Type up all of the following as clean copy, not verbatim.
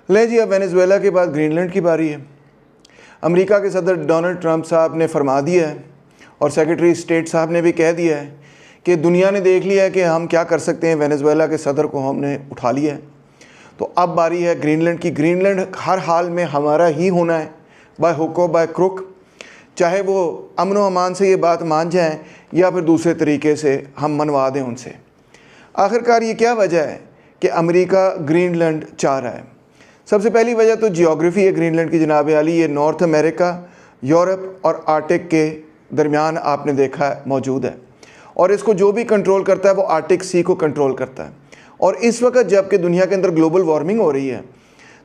ले जी, अब वेनेजुएला के बाद ग्रीनलैंड की बारी है। अमेरिका के सदर डोनाल्ड ट्रंप साहब ने फरमा दिया है और सेक्रेटरी स्टेट साहब ने भी कह दिया है कि दुनिया ने देख लिया है कि हम क्या कर सकते हैं, वेनेजुएला के सदर को हमने उठा लिया है। तो अब बारी है ग्रीनलैंड की। ग्रीनलैंड हर हाल में हमारा ही होना है, बाय हुक और बाय क्रुक, चाहे वो अमन व अमान से ये बात मान जाएं या फिर दूसरे तरीके से हम मनवा दें उनसे। आखिरकार ये क्या वजह है कि अमेरिका ग्रीनलैंड चाह रहा है? सबसे पहली वजह तो जियोग्राफी है ग्रीनलैंड की जनाब आली। ये नॉर्थ अमेरिका, यूरोप और आर्टिक के दरमियान आपने देखा है मौजूद है, और इसको जो भी कंट्रोल करता है वो आर्टिक सी को कंट्रोल करता है। और इस वक्त जबकि दुनिया के अंदर ग्लोबल वार्मिंग हो रही है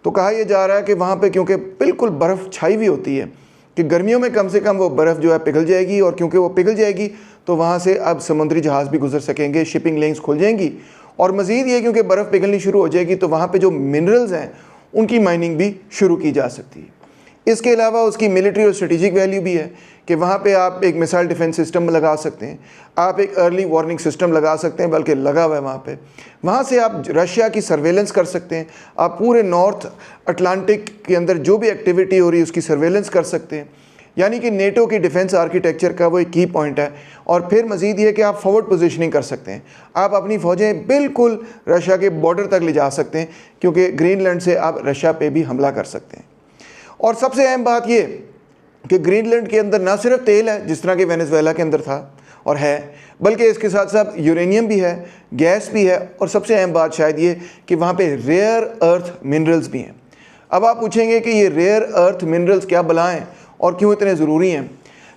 तो कहा यह जा रहा है कि वहाँ पे क्योंकि बिल्कुल बर्फ़ छाई हुई होती है कि गर्मियों में कम से कम वो बर्फ़ जो है पिघल जाएगी, और क्योंकि वो पिघल जाएगी तो वहाँ से अब समुद्री जहाज़ भी गुजर सकेंगे, शिपिंग लिंक्स खुल जाएंगी। और मज़ीद ये क्योंकि बर्फ़ पिघलनी शुरू हो जाएगी तो वहाँ पे जो मिनरल्स हैं उनकी माइनिंग भी शुरू की जा सकती है। इसके अलावा उसकी मिलिट्री और स्ट्रेटेजिक वैल्यू भी है कि वहाँ पे आप एक मिसाइल डिफेंस सिस्टम लगा सकते हैं, आप एक अर्ली वार्निंग सिस्टम लगा सकते हैं, बल्कि लगा हुआ है वहाँ पे। वहाँ से आप रशिया की सर्वेलेंस कर सकते हैं, आप पूरे नॉर्थ अटलांटिक के अंदर जो भी एक्टिविटी हो रही है उसकी सर्वेलेंस कर सकते हैं। यानी कि नेटो की डिफेंस आर्किटेक्चर का वो एक की पॉइंट है। और फिर मज़ीद ये कि आप फॉरवर्ड पोजीशनिंग कर सकते हैं, आप अपनी फ़ौजें बिल्कुल रशिया के बॉर्डर तक ले जा सकते हैं, क्योंकि ग्रीनलैंड से आप रशिया पे भी हमला कर सकते हैं। और सबसे अहम बात ये कि ग्रीनलैंड के अंदर ना सिर्फ तेल है जिस तरह कि वेनेजुएला के अंदर था और है, बल्कि इसके साथ साथ यूरेनियम भी है, गैस भी है, और सबसे अहम बात शायद ये कि वहाँ पे रेयर अर्थ मिनरल्स भी हैं। अब आप पूछेंगे कि ये रेयर अर्थ मिनरल्स क्या बलाएँ और क्यों इतने ज़रूरी हैं?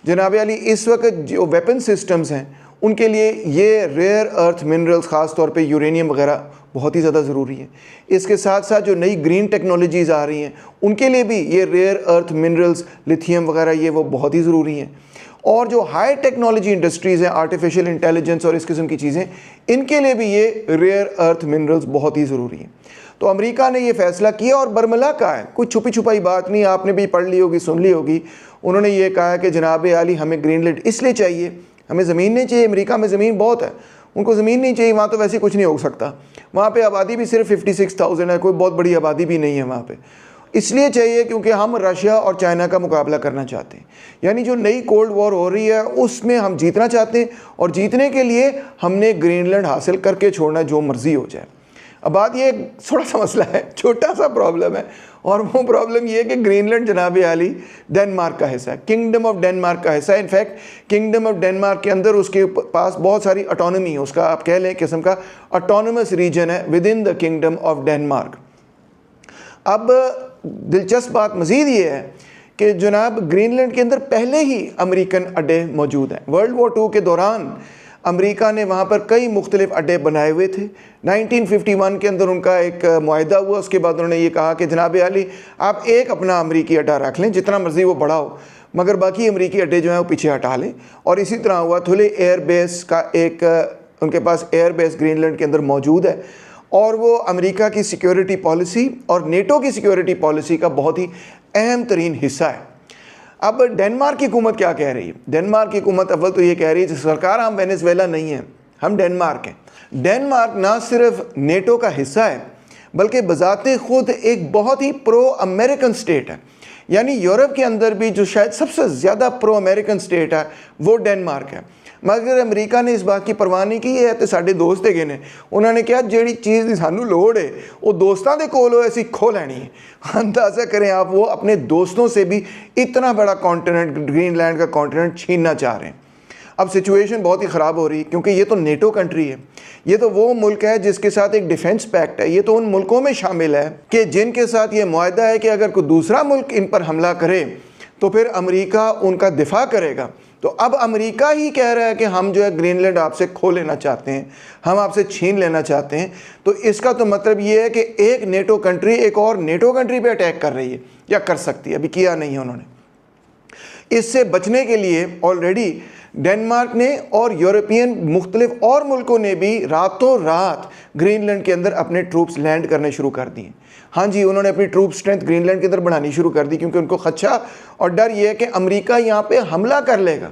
जनाब अली, इस वक्त जो वेपन सिस्टम्स हैं उनके लिए ये रेयर अर्थ मिनरल्स, ख़ास तौर पे यूरेनियम वगैरह बहुत ही ज़्यादा ज़रूरी है। इसके साथ साथ जो नई ग्रीन टेक्नोलॉजीज़ आ रही हैं उनके लिए भी ये रेयर अर्थ मिनरल्स, लिथियम वगैरह, ये वो बहुत ही ज़रूरी हैं। और जो हाई टेक्नोलॉजी इंडस्ट्रीज़ हैं, आर्टिफिशियल इंटेलिजेंस और इस किस्म की चीज़ें, इनके लिए भी ये रेयर अर्थ मिनरल्स बहुत ही ज़रूरी हैं। तो अमेरिका ने ये फ़ैसला किया और बरमला कहा है, कुछ छुपी छुपाई बात नहीं, आपने भी पढ़ ली होगी, सुन ली होगी। उन्होंने ये कहा है कि जनाब आली हमें ग्रीनलैंड इसलिए चाहिए, हमें ज़मीन नहीं चाहिए। अमेरिका में ज़मीन बहुत है, उनको ज़मीन नहीं चाहिए, वहाँ तो वैसे कुछ नहीं हो सकता। वहाँ पे आबादी भी सिर्फ 56,000 है, कोई बहुत बड़ी आबादी भी नहीं है वहाँ पे। इसलिए चाहिए क्योंकि हम रशिया और चाइना का मुकाबला करना चाहते हैं, यानी जो नई कोल्ड वॉर हो रही है उसमें हम जीतना चाहते हैं, और जीतने के लिए हमने ग्रीनलैंड हासिल करके छोड़ना, जो मर्ज़ी हो जाए। अब बात ये थोड़ा सा मसला है, छोटा सा प्रॉब्लम है, और वो प्रॉब्लम ये है कि ग्रीनलैंड जनाब आली डेनमार्क का हिस्सा है, किंगडम ऑफ डेनमार्क का हिस्सा है। इनफैक्ट किंगडम ऑफ डेनमार्क के अंदर उसके पास बहुत सारी ऑटोनॉमी है, उसका आप कह लें किस्म का ऑटोनमस रीजन है with in the kingdom of Denmark. अब दिलचस्प बात मज़ीद ये है कि जनाब ग्रीनलैंड के अंदर पहले ही अमेरिकन अड्डे मौजूद हैं। वर्ल्ड वॉर 2 के दौरान अमेरिका ने वहाँ पर कई मुख्तलिफ अड्डे बनाए हुए थे। 1951 के अंदर उनका एक मुआहदा हुआ, उसके बाद उन्होंने ये कहा कि जनाब आली आप एक अपना अमेरिकी अड्डा रख लें, जितना मर्ज़ी वो बड़ा हो, मगर बाकी अमेरिकी अड्डे जो हैं वो पीछे हटा लें। और इसी तरह हुआ। थुले एयरबेस का एक उनके पास एयरबेस ग्रीनलैंड के अंदर मौजूद है, और वो अमेरिका की सिक्योरिटी पॉलिसी और नेटो की सिक्योरिटी पॉलिसी का बहुत ही अहम तरीन हिस्सा है। अब डेनमार्क की हुकूमत क्या कह रही है? डेनमार्क की हुकूमत अव्वल तो ये कह रही है सरकार हम वेनेजुएला नहीं हैं, हम डेनमार्क हैं। डेनमार्क ना सिर्फ नेटो का हिस्सा है बल्कि बजाते खुद एक बहुत ही प्रो अमेरिकन स्टेट है। यानी यूरोप के अंदर भी जो शायद सबसे ज़्यादा प्रो अमेरिकन स्टेट है वो डेनमार्क है। मगर अमेरिका ने इस बात की परवाह नहीं की, है तो साढ़े दोस्त है ने, उन्होंने कहा जी चीज़ की सानू लोड़ है वो दोस्तों के कोल ऐसी खो लैनी है। अंदाज़ा करें आप, वो अपने दोस्तों से भी इतना बड़ा कॉन्टिनेंट, ग्रीनलैंड का कॉन्टिनेंट छीनना चाह रहे हैं। अब सिचुएशन बहुत ही ख़राब हो रही है, क्योंकि ये तो नेटो कंट्री है, ये तो वो मुल्क है जिसके साथ एक डिफेंस पैक्ट है, ये तो उन मुल्कों में शामिल है कि जिनके साथ ये मुआहदा है कि अगर कोई दूसरा मुल्क इन पर हमला करे तो फिर अमेरिका उनका दिफा करेगा। तो अब अमेरिका ही कह रहा है कि हम जो है ग्रीनलैंड आपसे खो लेना चाहते हैं, हम आपसे छीन लेना चाहते हैं। तो इसका तो मतलब ये है कि एक नेटो कंट्री एक और नेटो कंट्री पे अटैक कर रही है या कर सकती है, अभी किया नहीं है उन्होंने। इससे बचने के लिए ऑलरेडी डेनमार्क ने और यूरोपियन मुख्तलिफ और मुल्कों ने भी रातों रात ग्रीनलैंड के अंदर अपने ट्रूप्स लैंड करने शुरू कर दिए। हाँ जी, उन्होंने अपनी ट्रूप स्ट्रेंथ ग्रीनलैंड के अंदर बढ़ानी शुरू कर दी, क्योंकि उनको खदशा और डर ये है कि अमेरिका यहाँ पे हमला कर लेगा।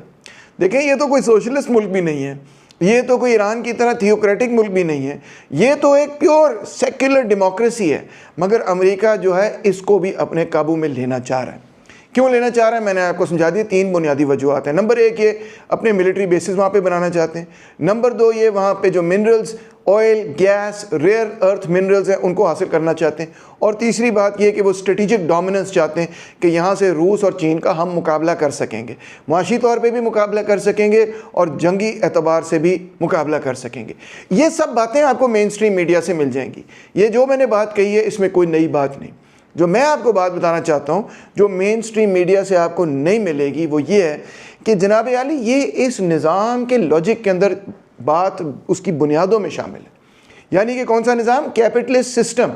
देखें, ये तो कोई सोशलिस्ट मुल्क भी नहीं है, ये तो कोई ईरान की तरह थियोक्रेटिक मुल्क भी नहीं है, ये तो एक प्योर सेक्युलर डेमोक्रेसी है। मगर अमेरिका जो है इसको भी अपने काबू में लेना चाह रहा है। क्यों लेना चाह रहा है मैंने आपको समझा दिया। 3 बुनियादी वजूहत हैं। नंबर 1 ये अपने मिलिट्री बेसिस वहाँ पे बनाना चाहते हैं। नंबर 2 ये वहाँ पे जो minerals, oil, gas, rare earth minerals हैं उनको हासिल करना चाहते हैं। और तीसरी बात ये कि वो स्ट्रेटेजिक डोमिनेंस चाहते हैं कि यहाँ से रूस और चीन का हम मुकाबला कर सकेंगे, मुआशी तौर पे भी मुकाबला कर सकेंगे और जंगी एतबार से भी मुकाबला कर सकेंगे। ये सब बातें आपको मेन स्ट्रीम मीडिया से मिल जाएंगी। ये जो मैंने बात कही है इसमें कोई नई बात नहीं। जो मैं आपको बात बताना चाहता हूँ जो मेन स्ट्रीम मीडिया से आपको नहीं मिलेगी वो ये है कि जनाब आली ये इस निज़ाम के लॉजिक के अंदर बात उसकी बुनियादों में शामिल है। यानी कि कौन सा निज़ाम? Capitalist system.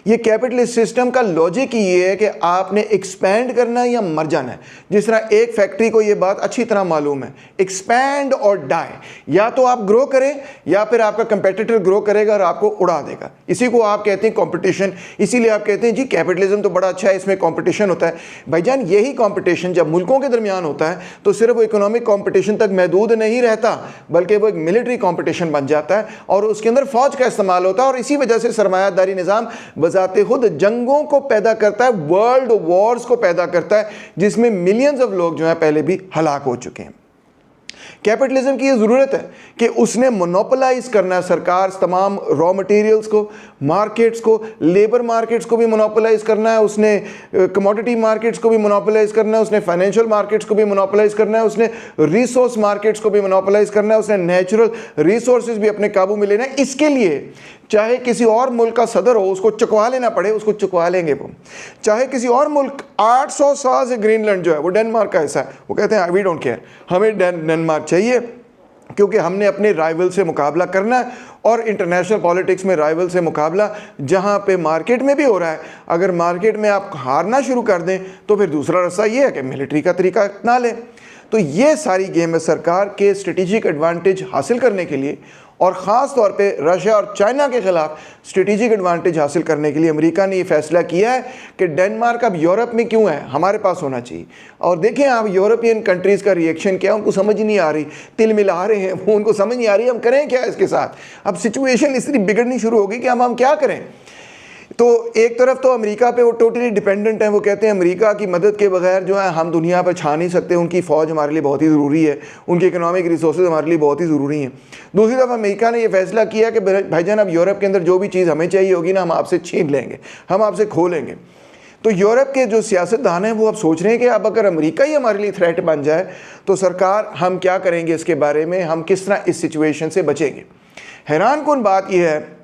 ये कैपिटलिस्ट सिस्टम का लॉजिक ही ये है कि आपने एक्सपैंड करना है या मर जाना है। जिस तरह एक फैक्ट्री को ये बात अच्छी तरह मालूम है, एक्सपैंड और डाई, या तो आप ग्रो करें या फिर आपका कंपेटिटर ग्रो करेगा और आपको उड़ा देगा। इसी को आप कहते हैं कंपटीशन। इसीलिए आप कहते हैं जी कैपिटलिज्म तो बड़ा अच्छा है, इसमें कंपटीशन होता है। भाईजान यही कंपटीशन जब मुल्कों के दरमियान होता है तो सिर्फ वो इकोनॉमिक कंपटीशन तक महदूद नहीं रहता, बल्कि वो एक मिलिट्री कंपटीशन बन जाता है और उसके अंदर फौज का इस्तेमाल होता है। और इसी वजह से सरमायादारी निज़ाम बजाते खुद जंगों को पैदा करता है, वर्ल्ड वॉर्स को पैदा करता है, जिसमें मिलियंस ऑफ लोग जो हैं पहले भी हलाक हो चुके हैं। कैपिटलिज्म की ये ज़रूरत है कि उसने मोनोपोलाइज करना है सरकार तमाम रॉ मटेरियल्स को, मार्केट्स को, लेबर मार्केट्स को भी मोनोपोलाइज करना है, उसने कमोडिटी मार्केट्स को भी मोनोपोलाइज करना है, उसने फाइनेंशियल मार्केट्स को भी मोनोपोलाइज करना है, उसने रिसोर्स मार्केट्स को भी मोनोपोलाइज करना है, उसने नेचुरल रिसोर्सेज भी अपने काबू में लेना है। इसके लिए चाहे किसी और मुल्क का सदर हो उसको चुकवा लेना पड़े, उसको चुकवा लेंगे वो। चाहे किसी और मुल्क 800 साल से ग्रीनलैंड जो है वो डेनमार्क का हिस्सा है, वो कहते हैं वी डोंट केयर, हमें डेनमार्क चाहिए क्योंकि हमने अपने राइवल से मुकाबला करना है। और इंटरनेशनल पॉलिटिक्स में राइवल से मुकाबला जहाँ पे मार्केट में भी हो रहा है, अगर मार्केट में आप हारना शुरू कर दें तो फिर दूसरा रास्ता ये है कि मिलिट्री का तरीका अपना लें। तो ये सारी गेम है सरकार के स्ट्रेटेजिक एडवांटेज हासिल करने के लिए, और ख़ास तौर पे रशिया और चाइना के ख़िलाफ़ स्ट्रेटेजिक एडवांटेज हासिल करने के लिए अमेरिका ने ये फैसला किया है कि डेनमार्क अब यूरोप में क्यों है, हमारे पास होना चाहिए। और देखें आप यूरोपियन कंट्रीज़ का रिएक्शन क्या, उनको समझ ही नहीं आ रही, तिल मिला रहे हैं वो, उनको समझ नहीं आ रही हम करें क्या इसके साथ। अब सिचुएशन इतनी बिगड़नी शुरू होगी कि हम क्या करें। तो एक तरफ तो अमेरिका पे वो टोटली डिपेंडेंट हैं, वो कहते हैं अमेरिका की मदद के बगैर जो है हम दुनिया पर छा नहीं सकते, उनकी फ़ौज हमारे लिए बहुत ही ज़रूरी है, उनकी इकोनॉमिक रिसोर्सेज हमारे लिए बहुत ही ज़रूरी हैं। दूसरी तरफ अमेरिका ने ये फैसला किया कि भाईजान अब यूरोप के अंदर जो भी चीज़ हमें चाहिए होगी ना हम आपसे छीन लेंगे, हम आपसे खो लेंगे। तो यूरोप के जो सियासतदान हैं वो अब सोच रहे हैं कि अब अगर अमेरिका ही हमारे लिए थ्रेट बन जाए तो सरकार हम क्या करेंगे, इसके बारे में हम किस तरह इस सिचुएशन से बचेंगे। हैरान कुन बात यह है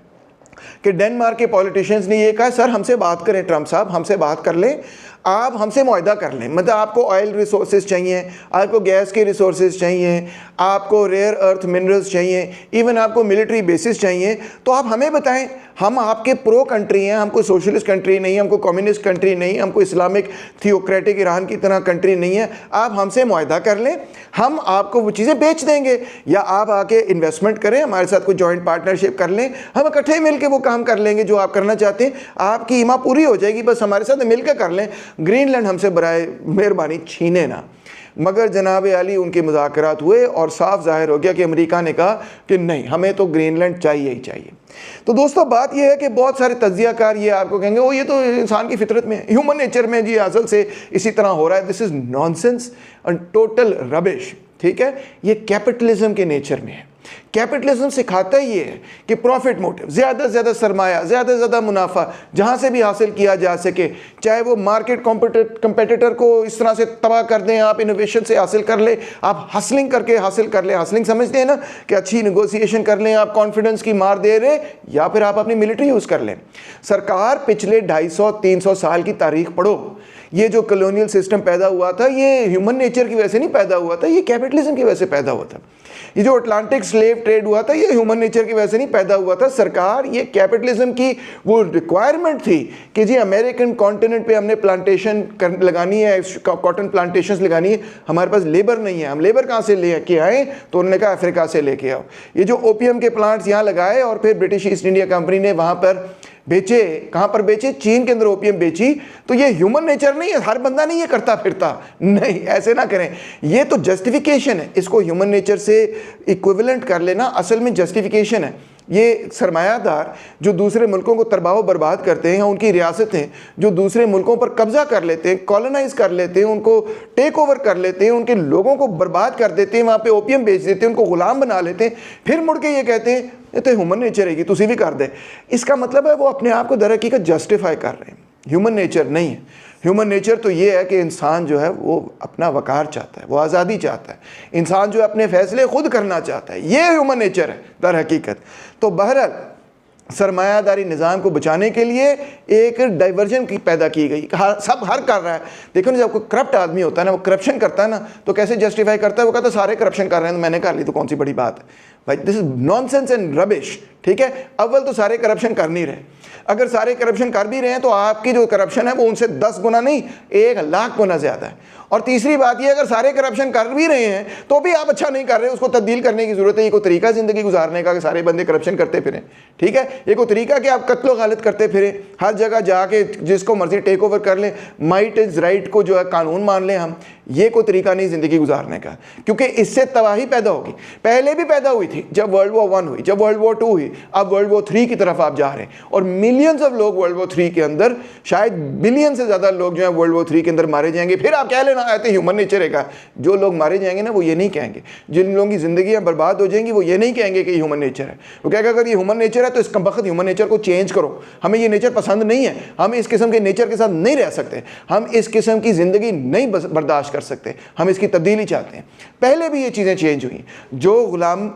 कि डेनमार्क के पॉलिटिशियंस ने ये कहा सर हमसे बात करें, ट्रंप साहब हमसे बात कर लें, आप हमसे मुआहदा कर लें। मतलब आपको ऑयल रिसोर्सेज चाहिए, आपको गैस के रिसोर्सेज चाहिए, आपको रेयर अर्थ मिनरल्स चाहिए, इवन आपको मिलिट्री बेसिस चाहिए, तो आप हमें बताएं, हम आपके प्रो कंट्री हैं, हमको सोशलिस्ट कंट्री नहीं, हमको कम्युनिस्ट कंट्री नहीं, हमको इस्लामिक थियोक्रेटिक ईरान की तरह कंट्री नहीं है, आप हमसे मुआहदा कर लें, हम आपको वो चीज़ें बेच देंगे, या आप आके इन्वेस्टमेंट करें, हमारे साथ कोई जॉइंट पार्टनरशिप कर लें, हम इकट्ठे मिलकर वो काम कर लेंगे जो आप करना चाहते हैं, आपकी ईमा पूरी हो जाएगी, बस हमारे साथ मिलकर कर लें, ग्रीनलैंड हमसे बराए मेहरबानी छीने ना। मगर जनाब आली उनके मुज़ाकरात हुए और साफ जाहिर हो गया कि अमेरिका ने कहा कि नहीं, हमें तो ग्रीनलैंड चाहिए ही चाहिए। तो दोस्तों बात यह है कि बहुत सारे तज्जियाकार ये आपको कहेंगे वो ये तो इंसान की फितरत में है, ह्यूमन नेचर में जी असल से इसी तरह हो रहा है। This is nonsense and total rubbish. ठीक है, ये कैपिटलिज्म के नेचर में है। कैपिटलिज्म सिखाता ही ये है कि प्रॉफिट मोटिव, ज़्यादा से ज़्यादा सरमाया, ज़्यादा से ज़्यादा मुनाफा जहाँ से भी हासिल किया जा सके, चाहे वो मार्केट कंपेटिटर को इस तरह से तबाह कर दें, आप इनोवेशन से हासिल कर लें, आप हसलिंग करके हासिल कर लें। हसलिंग समझते हैं ना कि अच्छी नेगोशिएशन कर लें, आप कॉन्फिडेंस की मार दे रहे, या फिर आप अपनी मिलिट्री यूज़ कर लें। सरकार पिछले 250-300 साल की तारीख पढ़ो, ये जो कॉलोनियल सिस्टम पैदा हुआ था ये ह्यूमन नेचर की वजह से नहीं पैदा हुआ था, ये कैपिटलिज्म की वजह से पैदा हुआ था। ये जो अटलांटिक स्लेव ट्रेड हुआ था ये ह्यूमन नेचर की वजह से नहीं पैदा हुआ था। सरकार ये कैपिटलिज्म की वो रिक्वायरमेंट थी कि जी अमेरिकन कॉन्टिनेंट पे हमने प्लांटेशन लगानी है, कॉटन प्लांटेशंस लगानी है, हमारे पास लेबर नहीं है, हम लेबर कहाँ से लेके आए, तो उन्होंने कहा अफ्रीका से लेके आओ। ये जो ओपियम के प्लांट्स यहाँ लगाए और फिर ब्रिटिश ईस्ट इंडिया कंपनी ने वहाँ पर बेचे, कहाँ पर बेचे? चीन के अंदर ओपियम बेची। तो ये ह्यूमन नेचर नहीं है, हर बंदा नहीं ये करता फिरता, नहीं, ऐसे ना करें। ये तो जस्टिफिकेशन है, इसको ह्यूमन नेचर से इक्विवेलेंट कर लेना असल में जस्टिफिकेशन है। ये सरमायादार जो दूसरे मुल्कों को तबाह बर्बाद करते हैं, उनकी रियासतें जो दूसरे मुल्कों पर कब्जा कर लेते हैं, कॉलोनाइज कर लेते हैं, उनको टेक ओवर कर लेते हैं, उनके लोगों को बर्बाद कर देते हैं, वहाँ पे ओपियम बेच देते हैं, उनको गुलाम बना लेते हैं, फिर मुड़ के ये कहते हैं ये तो ह्यूमन नेचर है, तुसी भी कर दे। इसका मतलब है वो अपने आप को दर हकीकत जस्टिफाई कर रहे हैं। ह्यूमन नेचर नहीं है। ह्यूमन नेचर तो ये है कि इंसान जो है वो अपना वकार चाहता है, वो आज़ादी चाहता है, इंसान जो है अपने फ़ैसले खुद करना चाहता है, ये ह्यूमन नेचर है दर हकीकत। तो बहरहाल सरमायादारी निज़ाम को बचाने के लिए एक डाइवर्जन की पैदा की गई। सब हर कर रहा है। देखो ना, जब कोई करप्ट आदमी होता है ना, वो करप्शन करता है ना, तो कैसे जस्टिफाई करता है? वो कहता है सारे करप्शन कर रहे हैं तो मैंने कर ली, तो कौन सी बड़ी बात है भाई? This is nonsense and rubbish. ठीक है, अव्वल तो सारे करप्शन कर नहीं रहे। अगर सारे करप्शन कर भी रहे हैं तो आपकी जो करप्शन है वो उनसे 10 गुना नहीं 1,00,000 गुना ज़्यादा है। और तीसरी बात ये, अगर सारे करप्शन कर भी रहे हैं तो भी आप अच्छा नहीं कर रहे, उसको तब्दील करने की ज़रूरत है। ये कोई तरीका ज़िंदगी गुजारने का कि सारे बंदे करप्शन करते फिरें? ठीक है, ये कोई तरीका कि आप कत्लो गालित करते फिरें, हर जगह जाके जिसको मर्जी टेक ओवर कर लें, माइट इज़ राइट को जो है कानून मान लें हम? ये कोई तरीका नहीं ज़िंदगी गुजारने का, क्योंकि इससे तबाही पैदा होगी। पहले भी पैदा हुई थी, जब वर्ल्ड वॉर 1 हुई, जब वर्ल्ड वॉर 2 हुई, अब वर्ल्ड वॉर 3 की तरफ आप जा रहे हैं। और मिलियंस ऑफ लोग वर्ल्ड वॉर 3 के अंदर, शायद बिलियन से ज़्यादा लोग जो है वर्ल्ड वॉर 3 के अंदर मारे जाएंगे। फिर आप कह लेना आते ह्यूमन नेचर है। जो लोग मारे जाएंगे ना, वो ये नहीं कहेंगे, जिन लोगों की ज़िंदगियाँ बर्बाद हो जाएंगी वो ये नहीं कहेंगे कि ह्यूमन नेचर है। वो कहेगा अगर ये ह्यूमन नेचर है तो इसका वक्त ह्यूमन नेचर को चेंज करो, हमें ये नेचर पसंद नहीं है, हम इस किस्म के नेचर के साथ नहीं रह सकते, हम इस किस्म की ज़िंदगी नहीं बर्दाश्त कर सकते, हम इसकी तब्दीली चाहते हैं। पहले भी ये चीज़ें चेंज हुई। जो गुलाम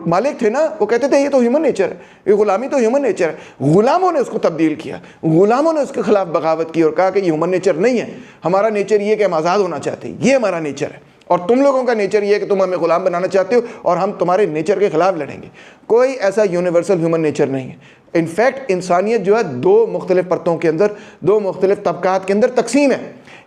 मालिक थे ना, वो कहते थे ये तो ह्यूमन नेचर है, ये गुलामी तो ह्यूमन नेचर है। गुलामों ने उसको तब्दील किया, गुलामों ने उसके खिलाफ बगावत की और कहा कि ये ह्यूमन नेचर नहीं है, हमारा नेचर ये कि हम आज़ाद होना चाहते हैं, ये हमारा नेचर है। और तुम लोगों का नेचर ये है कि तुम हमें गुलाम बनाना चाहते हो और हम तुम्हारे नेचर के खिलाफ लड़ेंगे। कोई ऐसा यूनिवर्सल ह्यूमन नेचर नहीं है। इनफैक्ट इंसानियत जो है दो मुख्तलिफ परतों के अंदर, दो मुख्तलिफ तबकात के अंदर तकसीम है।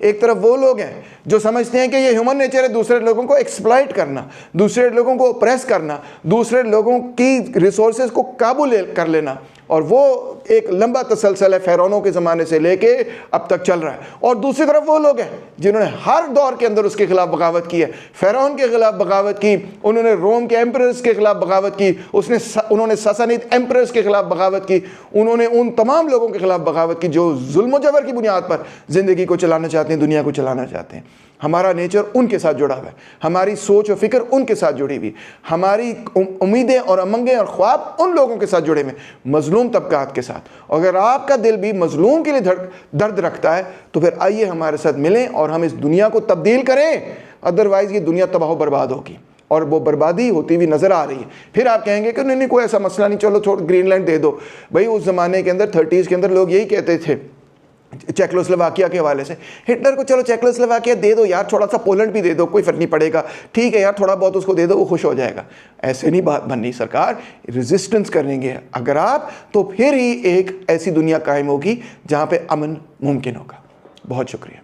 एक तरफ वो लोग हैं जो समझते हैं कि ये ह्यूमन नेचर है दूसरे लोगों को एक्सप्लॉइट करना, दूसरे लोगों को ऑप्रेस करना, दूसरे लोगों की रिसोर्सेज को काबू कर लेना, और वो एक लंबा तसलसल है फ़िरौनों के ज़माने से लेके अब तक चल रहा है। और दूसरी तरफ वो लोग हैं जिन्होंने हर दौर के अंदर उसके खिलाफ बगावत की है। फ़िरौन के खिलाफ बगावत की, उन्होंने रोम के एम्परर्स के खिलाफ बगावत की, उन्होंने ससानीद एम्परर्स के खिलाफ बगावत की, उन्होंने उन तमाम लोगों के खिलाफ बगावत की जो जुल्म जबर की बुनियाद पर ज़िंदगी को चलाना चाहते हैं, दुनिया को चलाना चाहते हैं। हमारा नेचर उनके साथ जुड़ा हुआ है, हमारी सोच और फिक्र उनके साथ जुड़ी हुई, हमारी उम्मीदें और उमंगें और ख्वाब उन लोगों के साथ जुड़े हुए, मजलूम तबकात के साथ। अगर आपका दिल भी मजलूम के लिए दर्द रखता है तो फिर आइए हमारे साथ मिलें और हम इस दुनिया को तब्दील करें। अदरवाइज़ ये दुनिया तबाह बर्बाद होगी और वो बर्बादी होती हुई नज़र आ रही है। फिर आप कहेंगे कि नहीं कोई ऐसा मसला नहीं, चलो थोड़ा ग्रीनलैंड दे दो। भाई उस ज़माने के अंदर 30s के अंदर लोग यही कहते थे चेकोस्लोवाकिया के हवाले से, हिटलर को चलो चेकोस्लोवाकिया दे दो यार, थोड़ा सा पोलैंड भी दे दो, कोई फ़र्क नहीं पड़ेगा, ठीक है यार थोड़ा बहुत उसको दे दो, वो खुश हो जाएगा। ऐसे नहीं बात बननी सरकार, रेजिस्टेंस करेंगे अगर आप तो फिर ही एक ऐसी दुनिया कायम होगी जहाँ पे अमन मुमकिन होगा। बहुत शुक्रिया।